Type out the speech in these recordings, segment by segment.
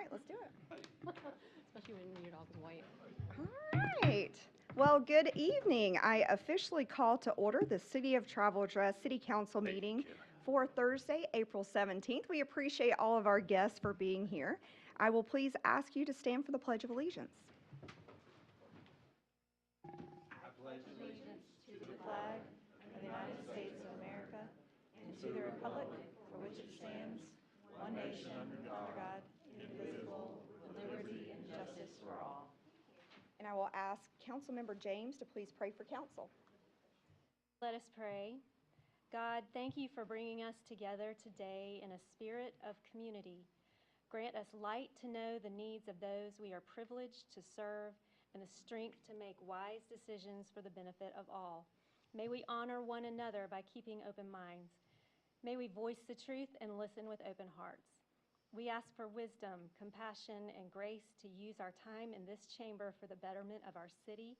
right, let's do it. Especially when you're all in white. All right. Well, good evening. I officially call to order the City of Travel Dress City Council meeting for Thursday, April 17th. We appreciate all of our guests for being here. I will please ask you to stand for the Pledge of Allegiance. I pledge allegiance to the flag of the United States of America and to the republic for which it stands, one nation, under God, indivisible, with liberty and justice for all. And I will ask Councilmember James to please pray for council. Let us pray. God, thank you for bringing us together today in a spirit of community. Grant us light to know the needs of those we are privileged to serve and the strength to make wise decisions for the benefit of all. May we honor one another by keeping open minds. May we voice the truth and listen with open hearts. We ask for wisdom, compassion, and grace to use our time in this chamber for the betterment of our city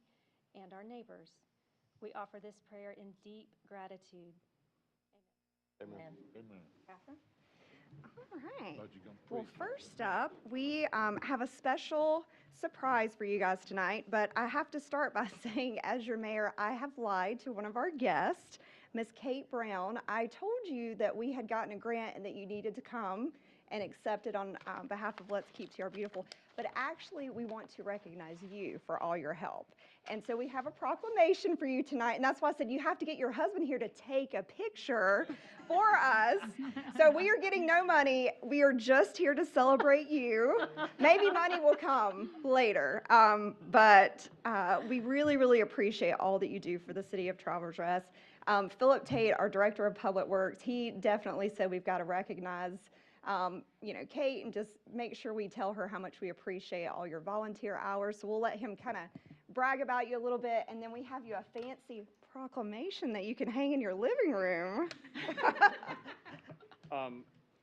and our neighbors. We offer this prayer in deep gratitude. Amen. Amen. Catherine? All right. Glad you come. Well, first up, we have a special surprise for you guys tonight, but I have to start by saying, as your mayor, I have lied to one of our guests, Miss Kate Brown. I told you that we had gotten a grant and that you needed to come and accept it on behalf of Let's Keep TR Beautiful. But actually, we want to recognize you for all your help. And so we have a proclamation for you tonight, and that's why I said you have to get your husband here to take a picture for us. So we are getting no money. We are just here to celebrate you. Maybe money will come later. But we really, really appreciate all that you do for the City of Travelers Rest. Philip Tate, our Director of Public Works, he definitely said we've got to recognize Kate, and just make sure we tell her how much we appreciate all your volunteer hours. So we'll let him kind of brag about you a little bit, and then we have you a fancy proclamation that you can hang in your living room.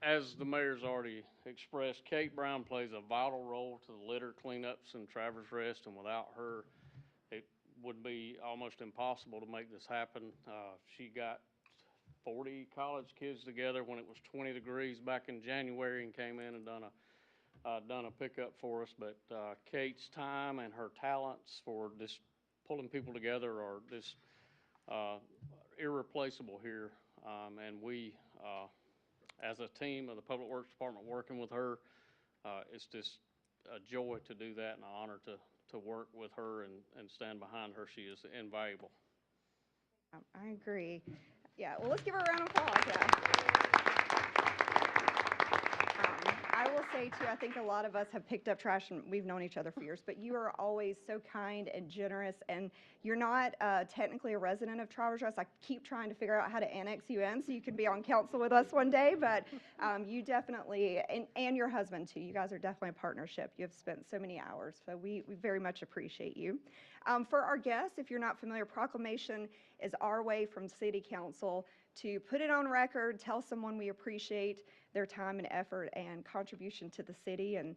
As the mayor's already expressed, Kate Brown plays a vital role to the litter cleanups in Travelers Rest, and without her, it would be almost impossible to make this happen. She got 40 college kids together when it was 20 degrees back in January and came in and done a pickup for us. But Kate's time and her talents for this pulling people together are just irreplaceable here. And we, as a team of the Public Works Department working with her, it's just a joy to do that and an honor to work with her and stand behind her. She is invaluable. I agree. Yeah, well, let's give her a round of applause. Yeah. I will say, too, I think a lot of us have picked up trash, and we've known each other for years, but you are always so kind and generous, and you're not technically a resident of Travelers Rest. I keep trying to figure out how to annex you in so you can be on council with us one day, but you definitely, and your husband, too, you guys are definitely a partnership. You have spent so many hours, so we very much appreciate you. For our guests, if you're not familiar, proclamation is our way from City Council to put it on record, tell someone we appreciate their time and effort and contribution to the city, and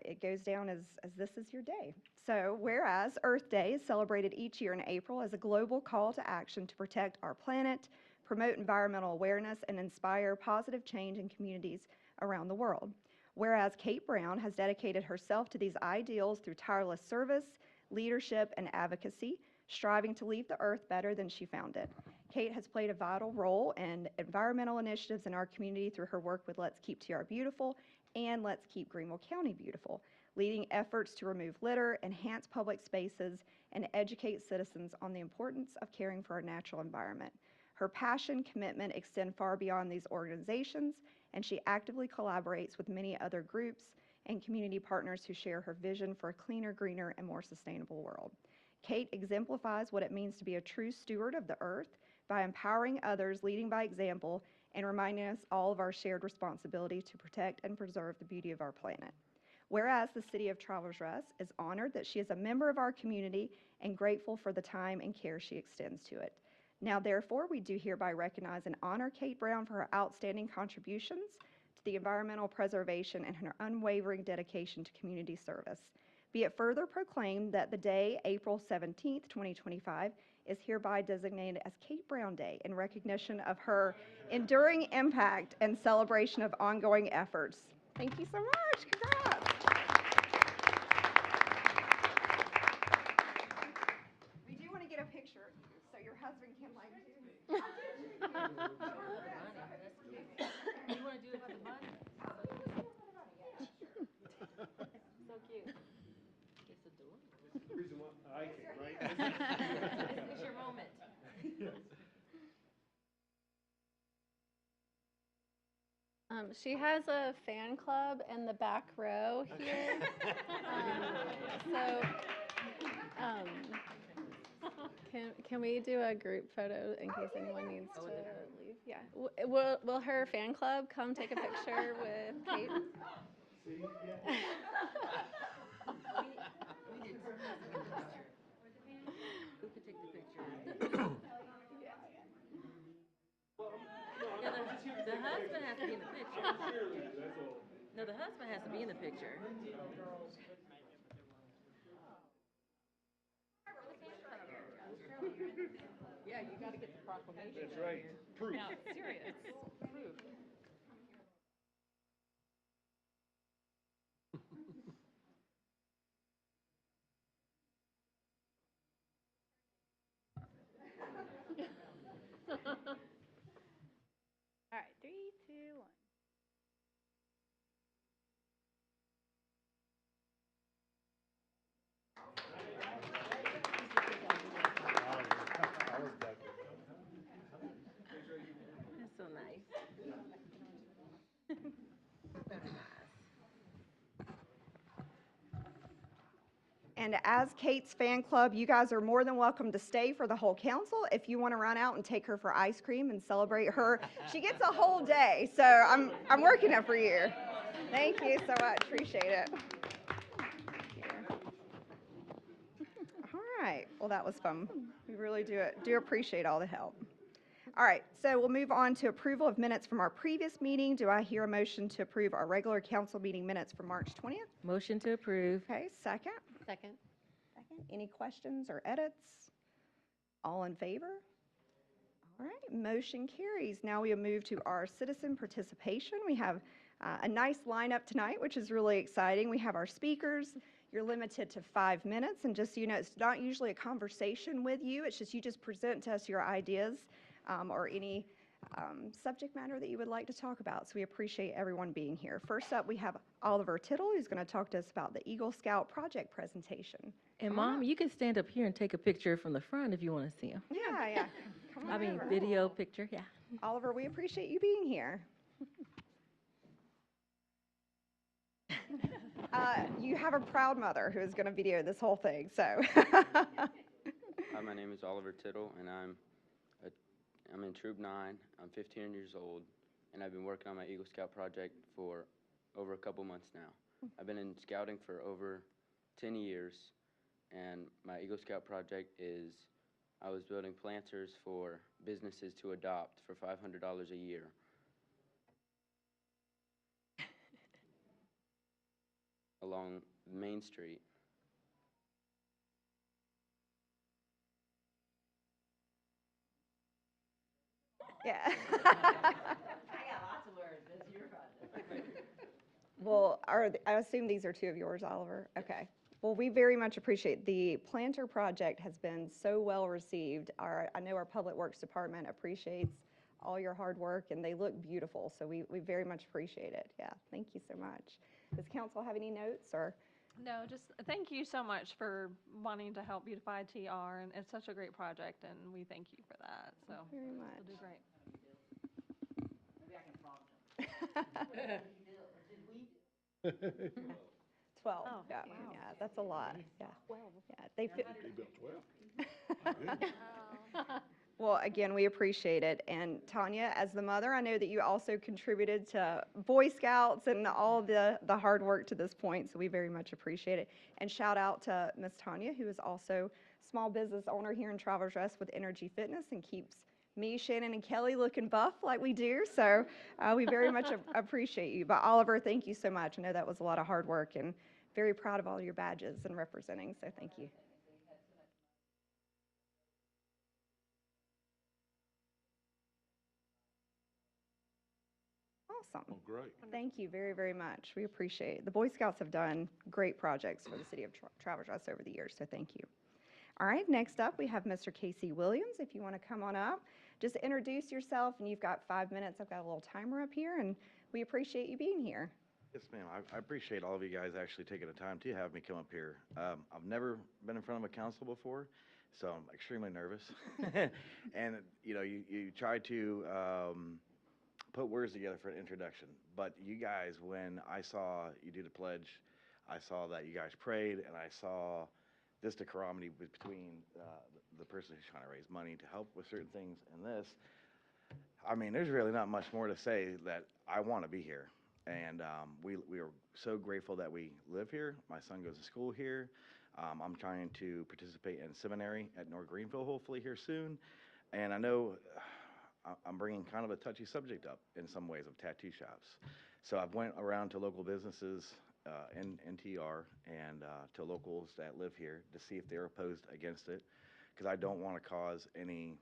it goes down as this is your day. So whereas Earth Day is celebrated each year in April as a global call to action to protect our planet, promote environmental awareness, and inspire positive change in communities around the world. Whereas Kate Brown has dedicated herself to these ideals through tireless service, leadership, and advocacy, striving to leave the earth better than she found it. Kate has played a vital role in environmental initiatives in our community through her work with Let's Keep TR Beautiful and Let's Keep Greenville County Beautiful, leading efforts to remove litter, enhance public spaces, and educate citizens on the importance of caring for our natural environment. Her passion, commitment extend far beyond these organizations, and she actively collaborates with many other groups and community partners who share her vision for a cleaner, greener, and more sustainable world. Kate exemplifies what it means to be a true steward of the earth by empowering others, leading by example, and reminding us all of our shared responsibility to protect and preserve the beauty of our planet. Whereas the City of Travelers Rest is honored that she is a member of our community and grateful for the time and care she extends to it. Now, therefore, we do hereby recognize and honor Kate Brown for her outstanding contributions to the environmental preservation and her unwavering dedication to community service. Be it further proclaimed that the day, April 17th, 2025, is hereby designated as Kate Brown Day in recognition of her enduring impact and celebration of ongoing efforts. Thank you so much. Congrats. She has a fan club in the back row here. So, can we do a group photo in case anyone needs to leave? Yeah. Will her fan club come take a picture with Kate? Who could take the picture? Yeah, the husband has to be in the picture. No, the husband has to be in the picture. Yeah, you gotta get the proclamation. That's right. Proof. Yeah, serious. Proof. All right, 3, 2, 1. That's so nice. And as Kate's fan club, you guys are more than welcome to stay for the whole council. If you want to run out and take her for ice cream and celebrate her, she gets a whole day. So I'm working it for you. Thank you so much. Appreciate it. All right. Well, that was fun. We really do appreciate all the help. All right. So we'll move on to approval of minutes from our previous meeting. Do I hear a motion to approve our regular council meeting minutes from March 20th? Motion to approve. Okay. Second. Second. Second. Any questions or edits? All in favor? All right, motion carries. Now we'll move to our citizen participation. We have a nice lineup tonight, which is really exciting. We have our speakers. You're limited to 5 minutes, and just so you know, it's not usually a conversation with you. It's just you just present to us your ideas or any subject matter that you would like to talk about. So we appreciate everyone being here. First up, we have Oliver Tittle, who's going to talk to us about the Eagle Scout project presentation. And Mom, you can stand up here and take a picture from the front if you want to see him. Yeah. Come on I mean, over. video, picture, yeah. Oliver, we appreciate you being here. You have a proud mother who is going to video this whole thing, so. Hi, my name is Oliver Tittle, and I'm in Troop 9. I'm 15 years old, and I've been working on my Eagle Scout project for over a couple months now. I've been in scouting for over 10 years, and my Eagle Scout project is I was building planters for businesses to adopt for $500 a year. Along Main Street. Yeah. I got lots of words. That's your project. Well, I assume these are two of yours, Oliver? Okay. Well, we very much appreciate the planter project has been so well received. I know our Public Works Department appreciates all your hard work, and they look beautiful, so we very much appreciate it. Yeah, thank you so much. Does council have any notes or? No, just thank you so much for wanting to help beautify TR, and it's such a great project, and we thank you for that. So Very much. you'll do great. Maybe I can prompt 12. Oh, Yeah, wow. yeah, that's a lot. Yeah. 12. Yeah, they fit. He built 12. Well, again, we appreciate it. And Tanya, as the mother, I know that you also contributed to Boy Scouts and all the hard work to this point, so we very much appreciate it. And shout out to Miss Tanya, who is also small business owner here in Travelers Rest with Energy Fitness and keeps me, Shannon, and Kelly looking buff like we do. So we very much appreciate you. But Oliver, thank you so much. I know that was a lot of hard work, and very proud of all your badges and representing, so thank you. Awesome. Oh, great. Thank you very, very much. We appreciate it. The Boy Scouts have done great projects for the city of Travelers Rest over the years, so thank you. All right, next up, we have Mr. Casey Williams. If you want to come on up, just introduce yourself, and you've got 5 minutes. I've got a little timer up here, and we appreciate you being here. Yes, ma'am. I appreciate all of you guys actually taking the time to have me come up here. I've never been in front of a council before, so I'm extremely nervous. And, you know, you try to put words together for an introduction. But you guys, when I saw you do the pledge, I saw that you guys prayed, and I saw this dichotomy between the person who's trying to raise money to help with certain things and this. I mean, there's really not much more to say that I want to be here. And we are so grateful that we live here. My son goes to school here. I'm trying to participate in seminary at North Greenville hopefully here soon. And I know I'm bringing kind of a touchy subject up in some ways of tattoo shops. So I've went around to local businesses in NTR and to locals that live here to see if they're opposed against it, because I don't want to cause any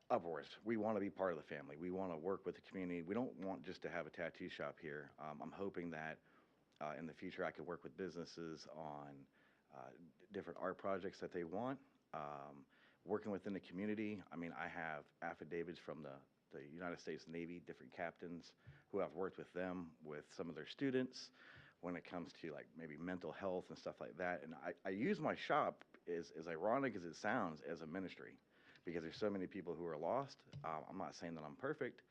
uproars. We want to be part of the family. We want to work with the community. We don't want just to have a tattoo shop here. I'm hoping that in the future I could work with businesses on different art projects that they want. Working within the community, I mean, I have affidavits from the United States Navy, different captains who I've worked with them, with some of their students when it comes to like maybe mental health and stuff like that. And I use my shop, as ironic as it sounds, as a ministry, because there's so many people who are lost. I'm not saying that I'm perfect,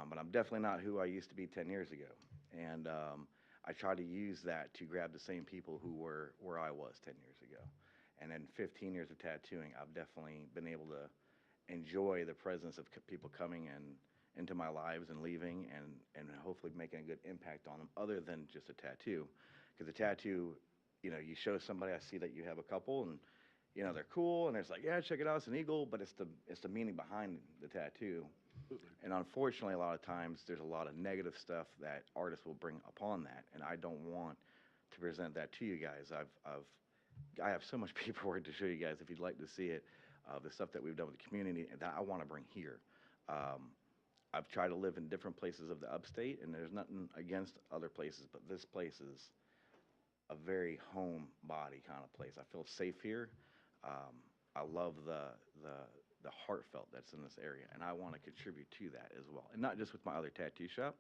but I'm definitely not who I used to be 10 years ago. And I try to use that to grab the same people who were where I was 10 years ago. And in 15 years of tattooing, I've definitely been able to enjoy the presence of people coming into my lives and leaving, and hopefully making a good impact on them other than just a tattoo. Because a tattoo, you know, you show somebody, I see that you have a couple, and you know, they're cool, and it's like, yeah, check it out, it's an eagle, but it's the meaning behind the tattoo. And unfortunately, a lot of times, there's a lot of negative stuff that artists will bring upon that, and I don't want to present that to you guys. I have so much paperwork to show you guys if you'd like to see it, the stuff that we've done with the community, and that I want to bring here. I've tried to live in different places of the upstate, and there's nothing against other places, but this place is a very home body kind of place. I feel safe here. I love the heartfelt that's in this area, and I want to contribute to that as well. And not just with my other tattoo shop,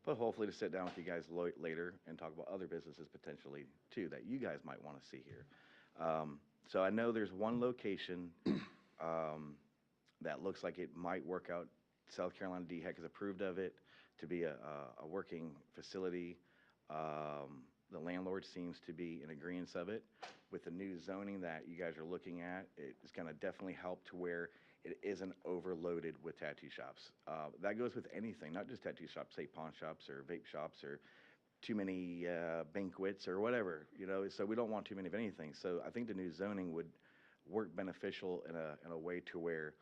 but hopefully to sit down with you guys later and talk about other businesses potentially too that you guys might want to see here. So I know there's one location that looks like it might work out. South Carolina DHEC has approved of it to be a working facility. The landlord seems to be in agreement of it. With the new zoning that you guys are looking at, it's going to definitely help to where it isn't overloaded with tattoo shops. That goes with anything, not just tattoo shops, say pawn shops or vape shops or too many banquets or whatever, you know, so we don't want too many of anything. So I think the new zoning would work beneficial in a way to where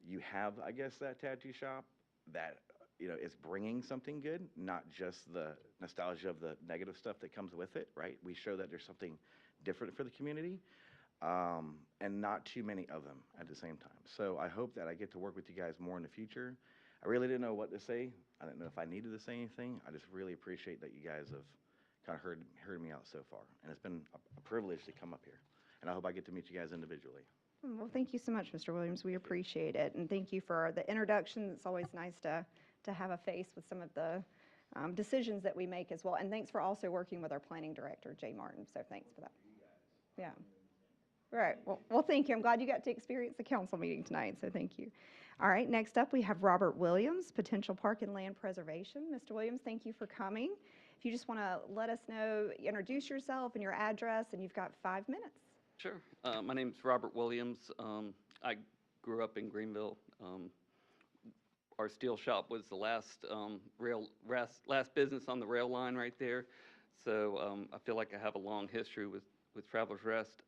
you have, I guess, that tattoo shop that, you know, is bringing something good, not just the nostalgia of the negative stuff that comes with it, right? We show that there's something different for the community, and not too many of them at the same time. So I hope that I get to work with you guys more in the future. I really didn't know what to say. I didn't know if I needed to say anything. I just really appreciate that you guys have kind of heard me out so far. And it's been a privilege to come up here. And I hope I get to meet you guys individually. Well, thank you so much, Mr. Williams. We appreciate it. And thank you for the introduction. It's always nice to have a face with some of the decisions that we make as well. And thanks for also working with our planning director, Jay Martin. So thanks for that. Yeah. Right. Well, thank you. I'm glad you got to experience the council meeting tonight, so thank you. All right, next up we have Robert Williams, Potential Park and Land Preservation. Mr. Williams, thank you for coming. If you just want to let us know, introduce yourself and your address, and you've got 5 minutes. Sure. My name's Robert Williams. I grew up in Greenville. Our steel shop was the last business on the rail line right there. So I feel like I have a long history with Travelers Rest.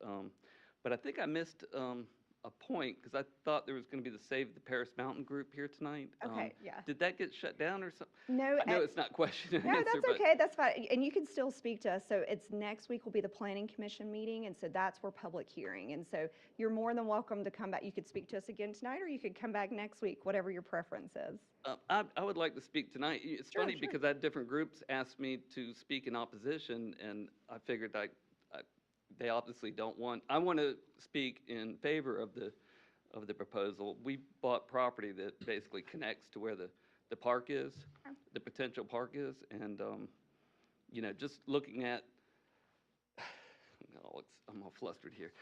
But I think I missed a point because I thought there was going to be the Save the Paris Mountain group here tonight. Okay, yeah. Did that get shut down or something? No. I know it's not question and No, answer, that's but okay. That's fine. And you can still speak to us. So it's next week will be the Planning Commission meeting, and so that's where public hearing. And so you're more than welcome to come back. You could speak to us again tonight, or you could come back next week, whatever your preference is. I would like to speak tonight. It's Sure, funny sure. because I had different groups ask me to speak in opposition, and I figured they obviously don't want. I want to speak in favor of the proposal. We bought property that basically connects to where the park is, the potential park is, and you know, just looking at. I'm all flustered here.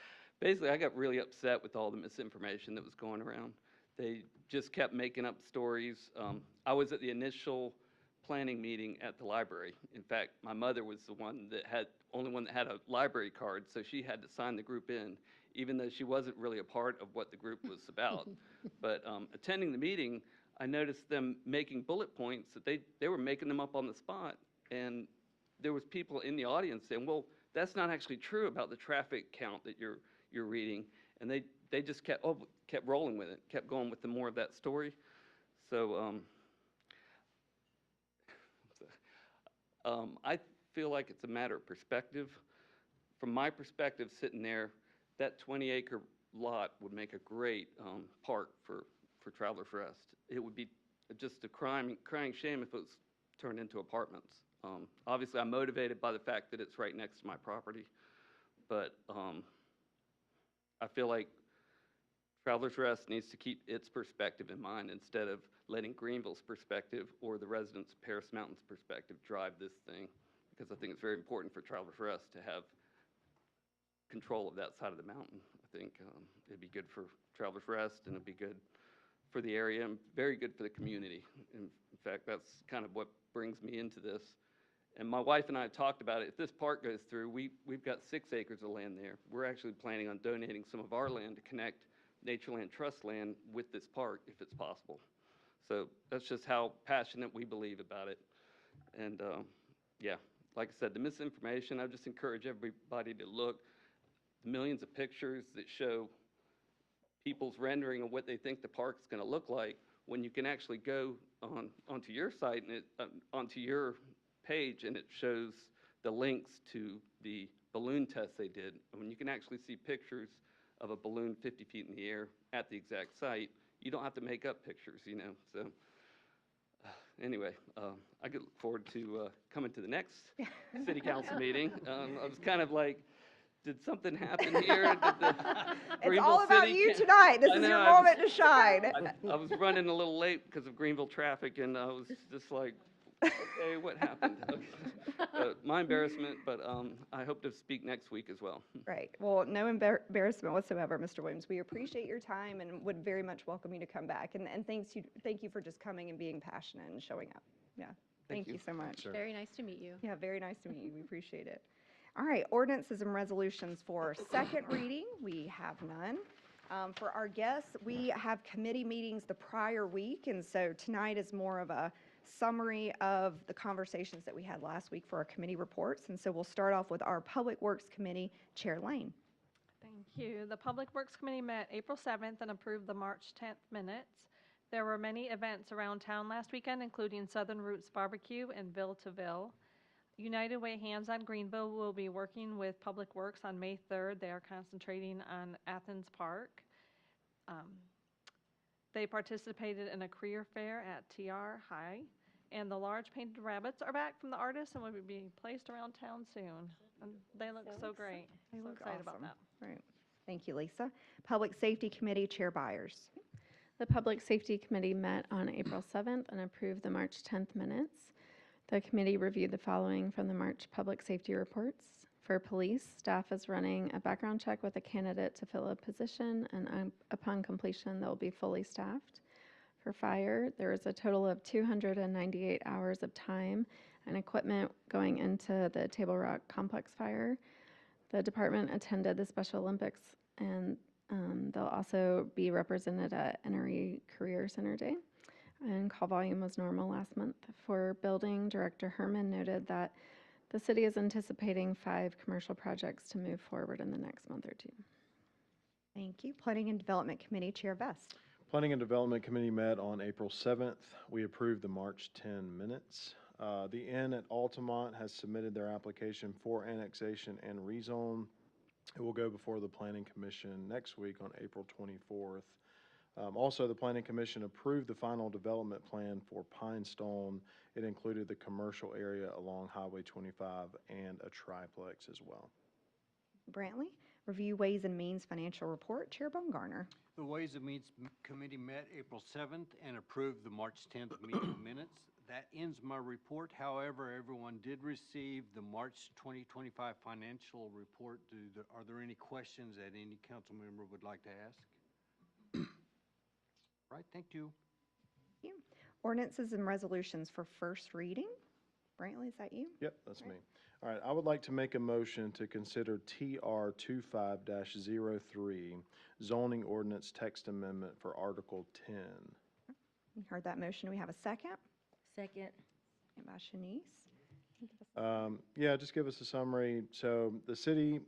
Basically, I got really upset with all the misinformation that was going around. They just kept making up stories. I was at the initial planning meeting at the library. In fact, my mother was the only one that had a library card, so she had to sign the group in, even though she wasn't really a part of what the group was about. But attending the meeting, I noticed them making bullet points that they were making them up on the spot. And there was people in the audience saying, well, that's not actually true about the traffic count that you're reading. And they just kept rolling with it, kept going with the more of that story. So I feel like it's a matter of perspective. From my perspective, sitting there, that 20-acre lot would make a great park for Travelers Rest. It would be just a crying shame if it was turned into apartments. Obviously, I'm motivated by the fact that it's right next to my property, but I feel like Travelers Rest needs to keep its perspective in mind instead of letting Greenville's perspective or the residents of Paris Mountain's perspective drive this thing, because I think it's very important for Travelers Rest to have control of that side of the mountain. I think it'd be good for Travelers Rest, and it'd be good for the area, and very good for the community. In fact, that's kind of what brings me into this. And my wife and I have talked about it. If this park goes through, we've got 6 acres of land there. We're actually planning on donating some of our land to connect Natureland Trust land with this park, if it's possible. So that's just how passionate we believe about it. And yeah, like I said, the misinformation, I just encourage everybody to look. Millions of pictures that show people's rendering of what they think the park's going to look like, when you can actually go onto your site and onto your page, and it shows the links to the balloon test they did. And when you can actually see pictures of a balloon 50 feet in the air at the exact site, you don't have to make up pictures, you know. So anyway, I look forward to coming to the next city council meeting. I was kind of like, did something happen here? It's all about you tonight. This is your moment to shine. I was running a little late because of Greenville traffic, and I was just like, okay, what happened? My embarrassment, but I hope to speak next week as well. Right. Well, no embarrassment whatsoever, Mr. Williams. We appreciate your time and would very much welcome you to come back. And thank you for just coming and being passionate and showing up. Yeah. Thank you so much. Very nice to meet you. Yeah, very nice to meet you. We appreciate it. All right, ordinances and resolutions for second reading, we have none. For our guests, we have committee meetings the prior week, and so tonight is more of a summary of the conversations that we had last week for our committee reports. And so we'll start off with our Public Works Committee, Chair Lane. Thank you. The Public Works Committee met April 7th and approved the March 10th minutes. There were many events around town last weekend, including Southern Roots Barbecue and Ville to Ville. United Way Hands on Greenville will be working with Public Works on May 3rd. They are concentrating on Athens Park. They participated in a career fair at TR High, and the large painted rabbits are back from the artists and will be placed around town soon. And they look so great. They So look excited about awesome. that. Right. Thank you, Lisa. Public Safety Committee, Chair Byers. The Public Safety Committee met on April 7th and approved the March 10th minutes. The committee reviewed the following from the March public safety reports. For police, staff is running a background check with a candidate to fill a position, and upon completion, they'll be fully staffed. For fire, there is a total of 298 hours of time and equipment going into the Table Rock Complex fire. The department attended the Special Olympics, and they'll also be represented at NRE Career Center Day. And call volume was normal last month. For building, Director Herman noted that the city is anticipating 5 commercial projects to move forward in the next month or 2. Thank you. Planning and Development Committee, Chair Vest. Planning and Development Committee met on April 7th. We approved the March 10 minutes. The Inn at Altamont has submitted their application for annexation and rezone. It will go before the Planning Commission next week on April 24th. Also, the Planning Commission approved the final development plan for Pine Stone. It included the commercial area along Highway 25 and a triplex as well. Brantley, Review Ways and Means Financial Report, Chair Baumgartner. The Ways and Means Committee met April 7th and approved the March 10th meeting minutes. That ends my report. However, everyone did receive the March 2025 financial report. Are there any questions that any council member would like to ask? Right, thank you. Thank you. Ordinances and resolutions for first reading. Brantley, is that you? Yep, that's me. All right, I would like to make a motion to consider TR 25-03 zoning ordinance text amendment for Article 10. You heard that motion. We have a second. Second. Second by Shanice. Yeah, just give us a summary. So the city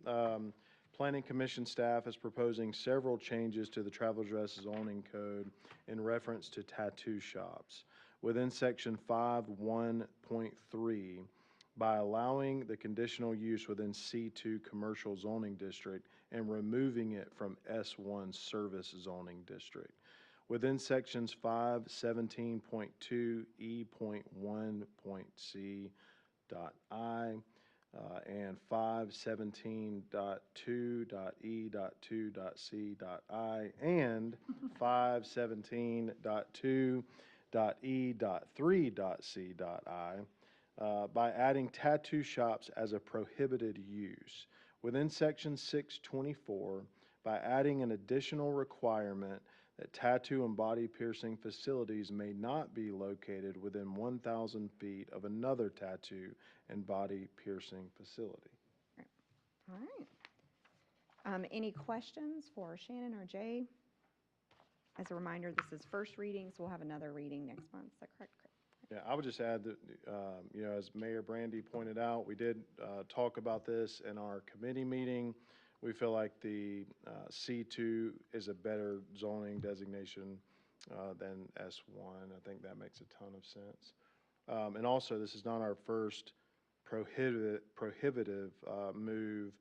planning commission staff is proposing several changes to the travel dress zoning code in reference to tattoo shops. Within section 5.1.3, by allowing the conditional use within C2 commercial zoning district and removing it from S1 service zoning district. Within sections 5.17.2 E.1.c .I and 517.2.E.2.c.I and 517.2.E.3.c.I by adding tattoo shops as a prohibited use. Within section 624, by adding an additional requirement that tattoo and body piercing facilities may not be located within 1,000 feet of another tattoo and body piercing facility. All right. Any questions for Shannon or Jay? As a reminder, this is first reading, so we'll have another reading next month. Is that correct? Yeah, I would just add that, as Mayor Brandy pointed out, we did talk about this in our committee meeting. We feel like the C2 is a better zoning designation than S1. I think that makes a ton of sense. And also, this is not our first prohibitive move.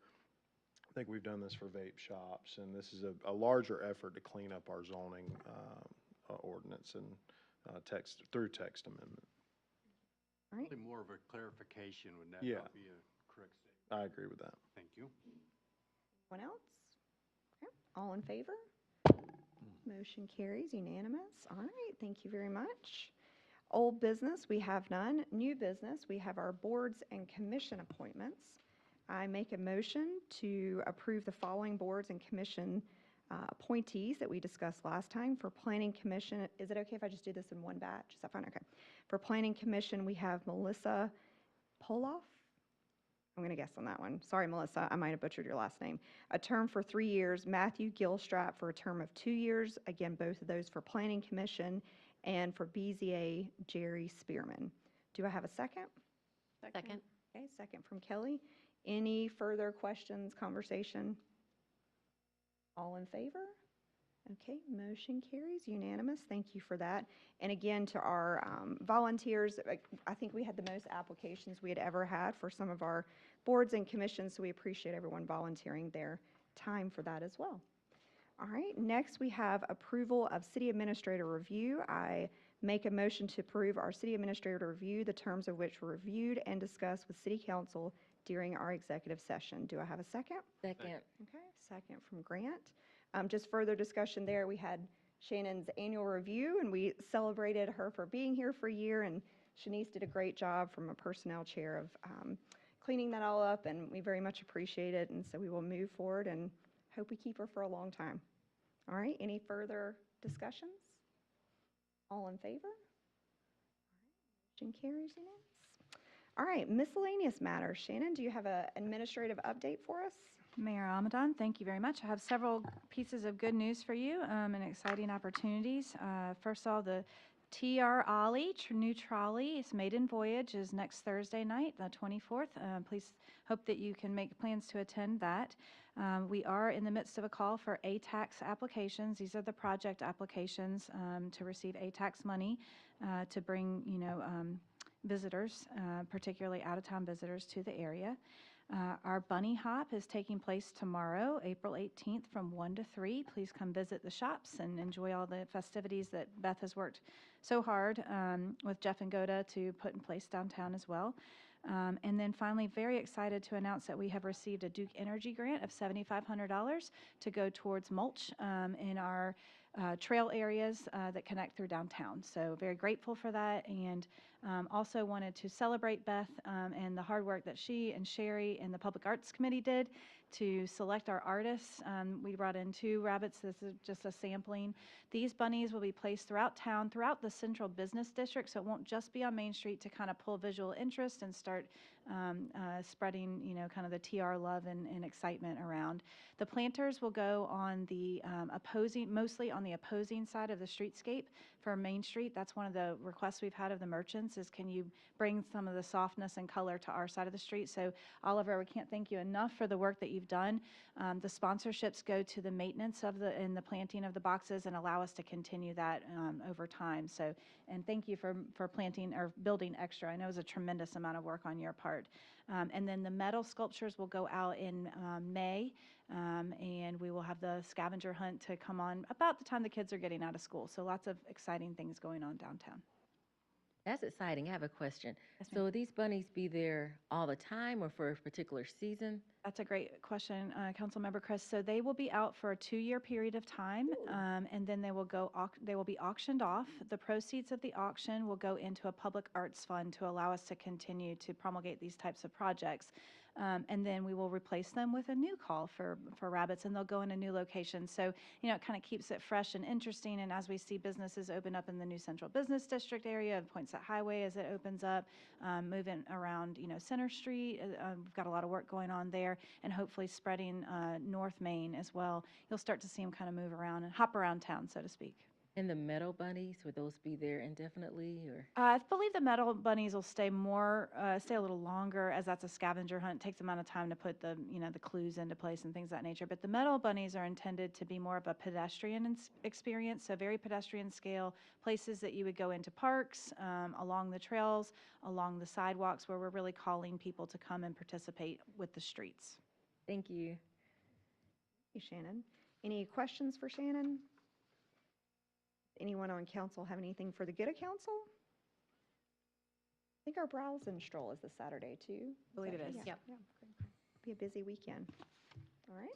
I think we've done this for vape shops, and this is a larger effort to clean up our zoning ordinance and text amendment. All right. Really more of a clarification, would that Yeah. not be a correct statement? I agree with that. Thank you. Anyone else? Okay. All in favor? Motion carries unanimous. All right, thank you very much. Old business, we have none. New business, we have our boards and commission appointments. I make a motion to approve the following boards and commission appointees that we discussed last time. For Planning Commission, is it okay if I just do this in one batch? Is that fine? Okay. For Planning Commission, we have Melissa Poloff. I'm going to guess on that one. Sorry, Melissa, I might have butchered your last name. A term for 3 years. Matthew Gilstrap for a term of 2 years. Again, both of those for Planning Commission. And for BZA, Jerry Spearman. Do I have a second? Second. Okay, second from Kelly. Any further questions, conversation? All in favor? Okay, motion carries unanimous. Thank you for that. And again, to our volunteers, I think we had the most applications we had ever had for some of our boards and commissions, so we appreciate everyone volunteering their time for that as well. All right, next we have approval of city administrator review. I make a motion to approve our city administrator review, the terms of which were reviewed and discussed with city council during our executive session. Do I have a second? Second. Okay, second from Grant. Just further discussion there, we had Shannon's annual review, and we celebrated her for being here for a year, and Shanice did a great job from a personnel chair of cleaning that all up, and we very much appreciate it, and so we will move forward and hope we keep her for a long time. All right, any further discussions? All in favor? Motion carries unanimous. All right, miscellaneous matters. Shannon, do you have an administrative update for us? Mayor Almadon, thank you very much. I have several pieces of good news for you and exciting opportunities. First of all, the TR Ollie new trolley, its maiden voyage is next Thursday night, the 24th. Please hope that you can make plans to attend that. We are in the midst of a call for ATAX applications. These are the project applications to receive ATAX money to bring, visitors, particularly out-of-town visitors, to the area. Our Bunny Hop is taking place tomorrow, April 18th from 1 to 3. Please come visit the shops and enjoy all the festivities that Beth has worked so hard with Jeff and Goda to put in place downtown as well. And then finally, very excited to announce that we have received a Duke Energy grant of $7,500 to go towards mulch in our trail areas that connect through downtown. So very grateful for that, and also wanted to celebrate Beth and the hard work that she and Sherry and the Public Arts Committee did to select our artists. We brought in 2 rabbits. This is just a sampling. These bunnies will be placed throughout town, throughout the central business district, so it won't just be on Main Street to kind of pull visual interest and start spreading, you know, kind of the TR love and excitement around. The planters will go on the mostly on the opposing side of the streetscape for Main Street. That's one of the requests we've had of the merchants is, can you bring some of the softness and color to our side of the street? So Oliver, we can't thank you enough for the work that you've done. The sponsorships go to the maintenance of and the planting of the boxes and allow us to continue that over time. So, and thank you for planting or building extra. I know it was a tremendous amount of work on your part. And then the metal sculptures will go out in May, and we will have the scavenger hunt to come on about the time the kids are getting out of school. So lots of exciting things going on downtown. That's exciting. I have a question. Yes, So will these bunnies be there all the time or for a particular season? That's a great question, Councilmember Chris. So they will be out for a 2-year period of time, and then they will they will be auctioned off. The proceeds of the auction will go into a public arts fund to allow us to continue to promulgate these types of projects. And then we will replace them with a new call for rabbits, and they'll go in a new location. So, you know, it kind of keeps it fresh and interesting. And as we see businesses open up in the new Central Business District area, Poinsett Highway as it opens up, moving around, you know, Center Street, we've got a lot of work going on there, and hopefully spreading North Main as well. You'll start to see them kind of move around and hop around town, so to speak. And the metal bunnies, would those be there indefinitely or? I believe the metal bunnies will stay stay a little longer, as that's a scavenger hunt. It takes a amount of time to put the, you know, the clues into place and things of that nature. But the metal bunnies are intended to be more of a pedestrian experience, so very pedestrian scale, places that you would go into parks, along the trails, along the sidewalks, where we're really calling people to come and participate with the streets. Thank you. Thank you, Shannon. Any questions for Shannon? Anyone on council have anything for the good of council? I think our browsing stroll is this Saturday too. I believe it is. Yeah, Yep. yeah, great. Be a busy weekend. All right.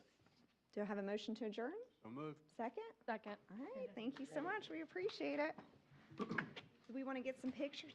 Do I have a motion to adjourn? So moved. Second? Second. All right, thank you so much. We appreciate it. Do we want to get some pictures?